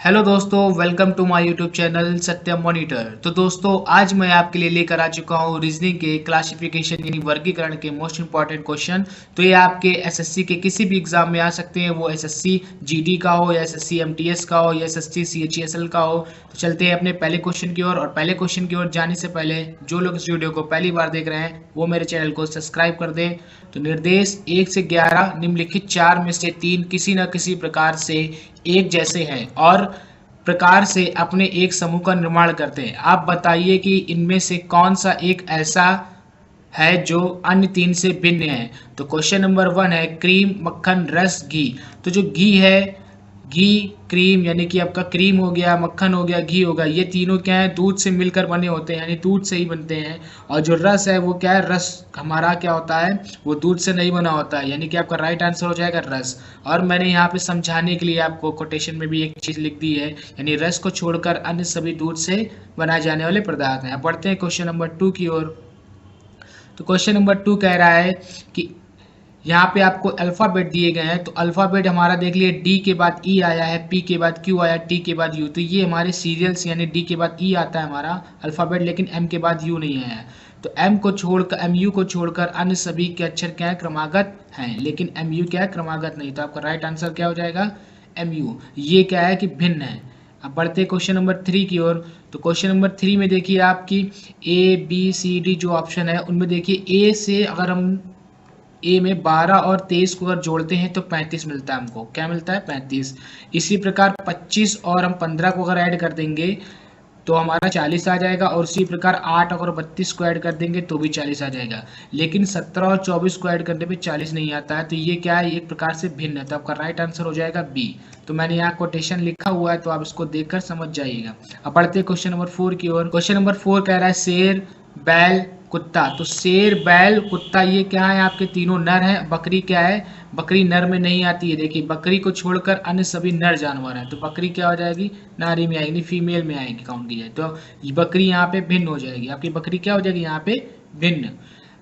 Hello दोस्तों, welcome to my YouTube channel Satyam monitor. तो दोस्तों, आज मैं आपके लिए लेकर आ चुका हूँ रीजनिंग के क्लासिफिकेशन यानी वर्गीकरण के मोस्ट इंपॉर्टेंट क्वेश्चन। तो ये आपके एसएससी के किसी भी एग्जाम में आ सकते हैं, वो एसएससी जीडी का हो या एसएससी एमटीएस का हो या एसएससी सीएचईएसएल का हो। तो चलते हैं अपने पहले क्वेश्चन की ओर। और पहले क्वेश्चन की ओर जाने से पहले जो लोग इस वीडियो को पहली बार देख रहे हैं वो मेरे चैनल को सब्सक्राइब कर दें। तो निर्देश 1 से 11 निम्नलिखित 4 में से 3 किसी न किसी प्रकार से एक जैसे हैं और प्रकार से अपने एक समूह का निर्माण करते हैं। आप बताइए कि इनमें से कौन सा एक ऐसा है जो अन्य 3 से भिन्न है। तो क्वेश्चन नंबर 1 है क्रीम, मक्खन, रस, घी। तो जो घी है, घी, क्रीम यानी कि आपका क्रीम हो गया, मक्खन हो गया, घी हो गया, ये तीनों क्या है, दूध से मिलकर बने होते हैं, यानी दूध से ही बनते हैं। और जो रस है वो क्या है, रस हमारा क्या होता है, वो दूध से नहीं बना होता है, यानी कि आपका राइट आंसर हो जाएगा रस। और मैंने यहाँ पे समझाने के लिए आपको कोटेशन में भी एक चीज लिख दी है, यानी रस को छोड़कर अन्य सभी दूध से बनाए जाने वाले पदार्थ हैं। अब बढ़ते हैं क्वेश्चन नंबर 2 की ओर। तो क्वेश्चन नंबर 2 कह रहा है कि यहाँ पे आपको अल्फाबेट दिए गए हैं। तो अल्फाबेट हमारा देख लिए, डी के बाद ई आया है, पी के बाद क्यू आया, टी के बाद यू। तो ये हमारे सीरियल्स यानी डी के बाद ई आता है हमारा अल्फाबेट, लेकिन एम के बाद यू नहीं आया है। तो एम को छोड़कर, एम यू को छोड़कर अन्य सभी के अक्षर क्या है, क्रमागत हैं, लेकिन एम यू क्या है, क्रमागत नहीं। तो आपका राइट आंसर क्या हो जाएगा, एम यू। ये क्या है कि भिन्न है। अब बढ़ते क्वेश्चन नंबर 3 की ओर। तो क्वेश्चन नंबर 3 में देखिए आपकी ए बी सी डी जो ऑप्शन है उनमें देखिए ए से अगर हम ए में 12 और 23 को अगर जोड़ते हैं तो 35 मिलता है हमको। क्या मिलता है, 35। इसी प्रकार 25 और हम 15 को अगर ऐड कर देंगे तो हमारा 40 आ जाएगा। और उसी प्रकार 8 अगर 32 को ऐड कर देंगे तो भी 40 आ जाएगा। लेकिन 17 और 24 को ऐड करने पे 40 नहीं आता है। तो ये क्या है, एक प्रकार से भिन्न है। तो आपका राइट आंसर हो जाएगा बी। तो मैंने यहाँ कोटेशन लिखा हुआ है, तो आप इसको देखकर समझ जाइएगा। अब बढ़ते क्वेश्चन नंबर 4 की ओर। क्वेश्चन नंबर 4 कह रहा है शेर, बैल, कुत्ता। तो शेर, बैल, कुत्ता ये क्या है, आपके तीनों नर हैं। बकरी क्या है, बकरी नर में नहीं आती है। देखिए बकरी को छोड़कर अन्य सभी नर जानवर हैं। तो बकरी क्या हो जाएगी, नारी में आएगी, फीमेल में आएगी काउंट की जाए। तो ये बकरी यहाँ पे भिन्न हो जाएगी, आपकी बकरी क्या हो जाएगी यहाँ पे, भिन्न।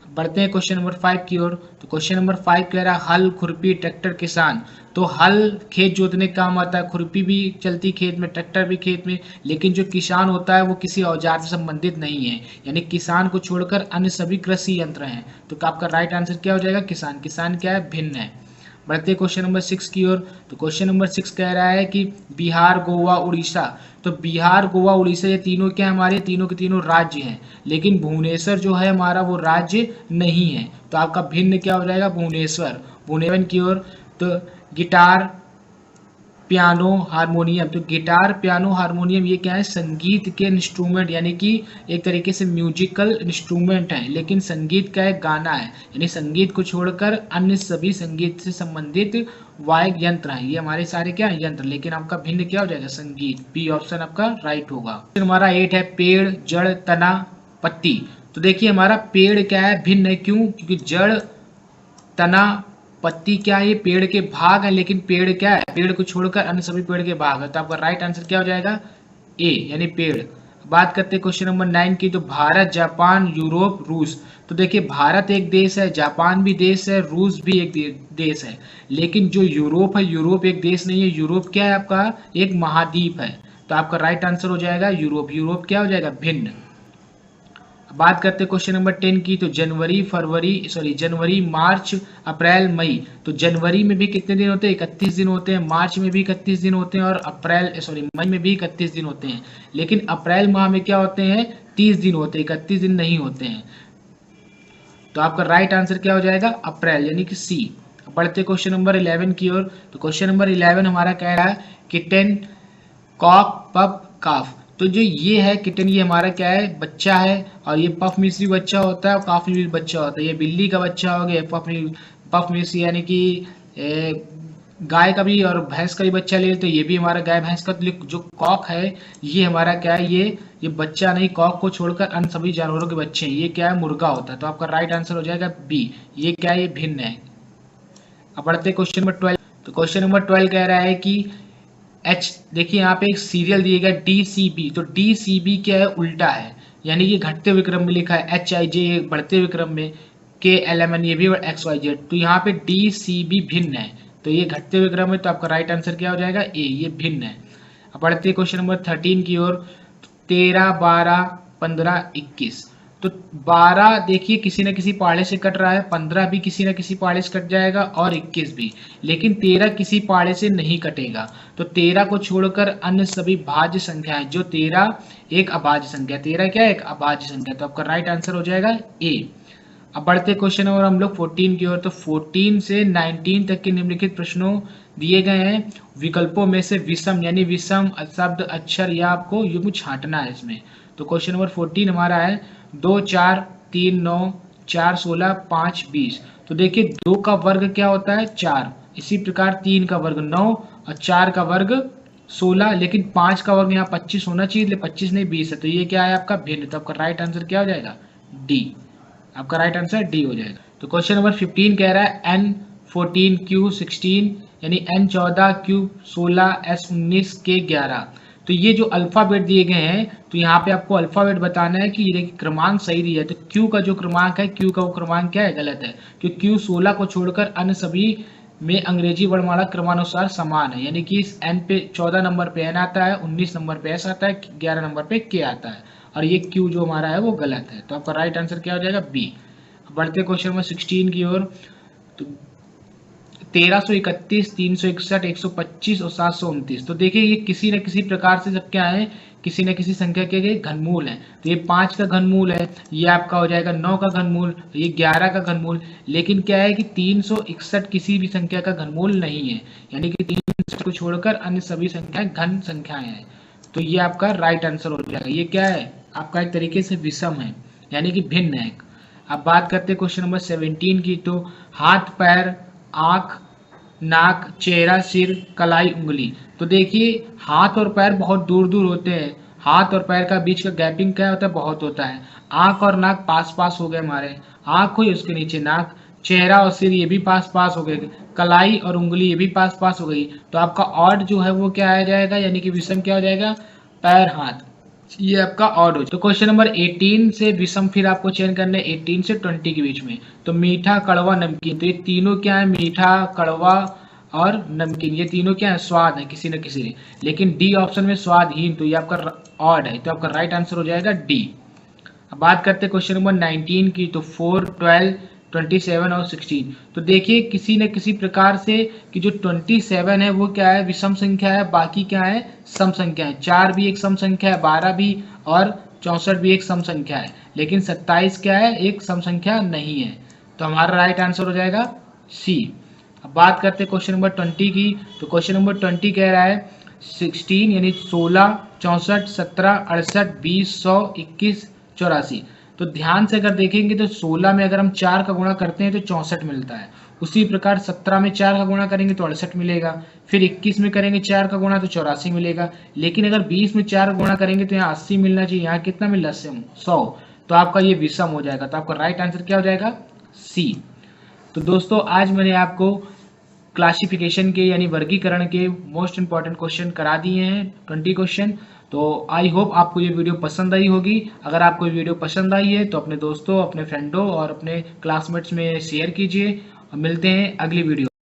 बढ़ते हैं क्वेश्चन नंबर 5 की ओर। तो क्वेश्चन नंबर 5 कह रहा है हल, खुरपी, ट्रैक्टर, किसान। तो हल खेत जोतने का काम आता है, खुरपी भी चलती खेत में, ट्रैक्टर भी खेत में, लेकिन जो किसान होता है वो किसी औजार से संबंधित नहीं है, यानी किसान को छोड़कर अन्य सभी कृषि यंत्र हैं। तो आपका राइट आंसर क्या हो जाएगा, किसान। किसान क्या है, भिन्न है। बढ़ते क्वेश्चन नंबर 6 की ओर। तो क्वेश्चन नंबर 6 कह रहा है कि बिहार, गोवा, उड़ीसा। तो बिहार, गोवा, उड़ीसा ये तीनों क्या हमारे, तीनों के तीनों राज्य हैं, लेकिन भुवनेश्वर जो है हमारा वो राज्य नहीं है। तो आपका भिन्न क्या हो जाएगा, भुवनेश्वर। भुवनेश्वर की ओर। तो गिटार, पियानो, हारमोनियम। तो गिटार, पियानो, हारमोनियम ये क्या है, संगीत के इंस्ट्रूमेंट, यानी कि एक तरीके से म्यूजिकल इंस्ट्रूमेंट है, लेकिन संगीत का एक गाना है, यानी संगीत को छोड़कर अन्य सभी संगीत से संबंधित वाद्य यंत्र हैं। ये हमारे सारे क्या है, यंत्र, लेकिन आपका भिन्न क्या हो जाएगा, संगीत। बी ऑप्शन आपका राइट होगा। फिर हमारा 8 है पेड़, जड़, तना, पत्ती। तो देखिए हमारा पेड़ क्या है, भिन्न है। क्यों, क्योंकि जड़, तना, पत्ती क्या है, ये पेड़ के भाग है, लेकिन पेड़ क्या है, पेड़ को छोड़कर अन्य सभी पेड़ के भाग है। तो आपका राइट आंसर क्या हो जाएगा, ए यानी पेड़। बात करते हैं क्वेश्चन नंबर 9 की। तो भारत, जापान, यूरोप, रूस। तो देखिए भारत एक देश है, जापान भी देश है, रूस भी एक देश है, लेकिन जो यूरोप है, यूरोप एक देश नहीं है। यूरोप क्या है, आपका एक महाद्वीप है। तो आपका राइट आंसर हो जाएगा यूरोप। यूरोप क्या हो जाएगा, भिन्न। बात करते हैं क्वेश्चन नंबर 10 की। तो जनवरी, मार्च, अप्रैल, मई। तो जनवरी में भी कितने दिन होते हैं, 31 दिन होते हैं। मार्च में भी 31 दिन होते हैं, और मई में भी 31 दिन होते हैं। लेकिन अप्रैल माह में क्या होते हैं, 30 दिन होते हैं, 31 दिन नहीं होते हैं। तो आपका राइट आंसर क्या हो जाएगा, अप्रैल, यानी कि सी। बढ़ते क्वेश्चन नंबर 11 की ओर। तो क्वेश्चन नंबर 11 हमारा कह रहा है किटन, कॉक, पप, काफ। तो जो ये है किटन, ये हमारा क्या है, बच्चा है। और ये पफ मिस भी बच्चा होता है, और काफ मिस भी बच्चा होता है। ये बिल्ली का बच्चा हो गया, पफ मिस यानी कि गाय का भी और भैंस का भी बच्चा ले तो ये भी हमारा गाय भैंस का। जो कॉक है ये हमारा क्या है, ये बच्चा नहीं, कॉक को छोड़कर अन्य सभी जानवरों के बच्चे हैं। ये क्या है, मुर्गा होता है। तो आपका राइट आंसर हो जाएगा बी। ये क्या है, ये भिन्न है। अब बढ़ते क्वेश्चन नंबर 12। तो क्वेश्चन नंबर 12 कह रहा है कि एच, देखिए यहाँ पे एक सीरियल दिए गया डीसीबी। तो डीसीबी क्या है, उल्टा है, यानी कि घटते हुए क्रम में लिखा है, एच आई जे बढ़ते हुए क्रम में, के एल एम एन ये भी एक्स वाई जेड। तो यहाँ पे डीसीबी भिन्न है, तो ये घटते हुए क्रम में। तो आपका राइट आंसर क्या हो जाएगा, ए, ये भिन्न है। अब बढ़ते क्वेश्चन नंबर 13 की ओर। 13, 12, 15, 21। तो 12 देखिए किसी न किसी पाड़े से कट रहा है, 15 भी किसी न किसी पाड़े से कट जाएगा और 21 भी, लेकिन 13 किसी पाड़े से नहीं कटेगा। तो 13 को छोड़कर अन्य सभी भाज्य संख्याएं, जो 13 एक अभाज्य संख्या, 13 क्या है, एक अभाज्य संख्या, तो आपका राइट आंसर हो जाएगा ए। अब बढ़ते क्वेश्चन और हम लोग 14 की ओर। तो 14 से 19 तक के निम्नलिखित प्रश्नों दिए गए हैं, विकल्पों में से विषम यानी विषम शब्द अक्षर या आपको युग्म छांटना है इसमें। तो क्वेश्चन नंबर 14 हमारा है 2, 4, 3, 9, 4, 16, 5, 20। तो देखिए 2 का वर्ग क्या होता है, 4। इसी प्रकार 3 का वर्ग 9 और 4 का वर्ग 16, लेकिन 5 का वर्ग यहाँ 25 होना चाहिए, इसलिए 25 नहीं 20 है। तो ये क्या है आपका भिन्न। तो आपका राइट आंसर क्या हो जाएगा, डी। आपका राइट आंसर डी हो जाएगा। तो क्वेश्चन नंबर 15 कह रहा है N14 Q16 यानी N14 Q16 S19 K11। तो ये जो अल्फाबेट दिए गए हैं, तो यहाँ पे आपको अल्फाबेट बताना है कि ये क्रमांक सही दिया है। तो Q का जो क्रमांक है, Q का वो क्रमांक क्या है, गलत है, क्योंकि Q16 को छोड़कर अन्य सभी में अंग्रेजी वर्णमाला क्रमानुसार समान है, यानी कि इस N पे 14 नंबर पे N आता है, 19 नंबर पे S आता है, 11 नंबर पे K आता है, और ये Q जो हमारा है वो गलत है। तो आपका राइट आंसर क्या हो जाएगा, बी। बढ़ते क्वेश्चन नंबर 16 की ओर। तो 1331, 361, 125 और 729। तो देखिए ये किसी न किसी प्रकार से सब क्या है, किसी न किसी संख्या के घनमूल है। तो ये 5 का घनमूल है, ये आपका हो जाएगा 9 का घनमूल, ये 11 का घनमूल। लेकिन क्या है कि 361 किसी भी संख्या का घनमूल नहीं है, यानी कि 300 को छोड़कर अन्य सभी संख्याएं घन संख्याएं हैं। तो ये आपका राइट आंसर हो जाएगा। ये क्या है आपका, एक तरीके से विषम है, यानी कि भिन्न है। अब बात करते हैं क्वेश्चन नंबर 17 की। तो हाथ, पैर, आंख, नाक, चेहरा, सिर, कलाई, उंगली। तो देखिए हाथ और पैर बहुत दूर दूर होते हैं, हाथ और पैर का बीच का गैपिंग क्या होता है, बहुत होता है। आंख और नाक पास पास हो गए हमारे, आंख हुई उसके नीचे नाक, चेहरा और सिर ये भी पास पास हो गए, कलाई और उंगली ये भी पास पास हो गई। तो आपका ऑड जो है वो क्या आ जाएगा, यानी कि विषम क्या हो जाएगा, पैर, हाथ, ये आपका ऑड हो। तो क्वेश्चन नंबर 18 से विषम फिर आपको चयन करना है 18 से 20 के बीच में। तो मीठा, कड़वा, नमकीन। तो ये तीनों क्या है, मीठा, कड़वा और नमकीन, ये तीनों क्या है, स्वाद है किसी न किसी ने। लेकिन डी ऑप्शन में स्वादहीन, तो ये आपका ऑड है, तो आपका राइट आंसर हो जाएगा डी। अब बात करते हैं क्वेश्चन नंबर 19 की। तो 4, 12, 27 और 16। तो देखिए किसी न किसी प्रकार से कि जो 27 है वो क्या है, विषम संख्या है, बाकी क्या है, सम संख्या है। 4 भी एक सम संख्या है, 12 भी, और 64 भी एक सम संख्या है, लेकिन 27 क्या है, एक सम संख्या नहीं है। तो हमारा राइट आंसर हो जाएगा सी। अब बात करते हैं क्वेश्चन नंबर 20 की। तो क्वेश्चन नंबर 20 कह रहा है 16 यानी 16, 64, 17, 68, 20, 100, 21, 84। तो ध्यान से अगर देखेंगे तो 16 में अगर हम 4 का गुणा करते हैं तो 64 मिलता है। उसी प्रकार 17 में 4 का गुणा करेंगे तो 68 मिलेगा। फिर 21 में करेंगे 4 का गुणा तो 84 मिलेगा। लेकिन अगर 20 में 4 का गुणा करेंगे तो यहाँ 80 मिलना चाहिए, यहाँ कितना मिल रहा है, 100। तो आपका ये विषम हो जाएगा। तो आपका राइट आंसर क्या हो जाएगा, सी। तो दोस्तों आज मैंने आपको क्लासिफिकेशन के यानी वर्गीकरण के मोस्ट इंपॉर्टेंट क्वेश्चन करा दिए हैं, 20 क्वेश्चन। तो आई होप आपको ये वीडियो पसंद आई होगी। अगर आपको ये वीडियो पसंद आई है तो अपने दोस्तों, अपने फ्रेंडों और अपने क्लासमेट्स में शेयर कीजिए। और मिलते हैं अगली वीडियो।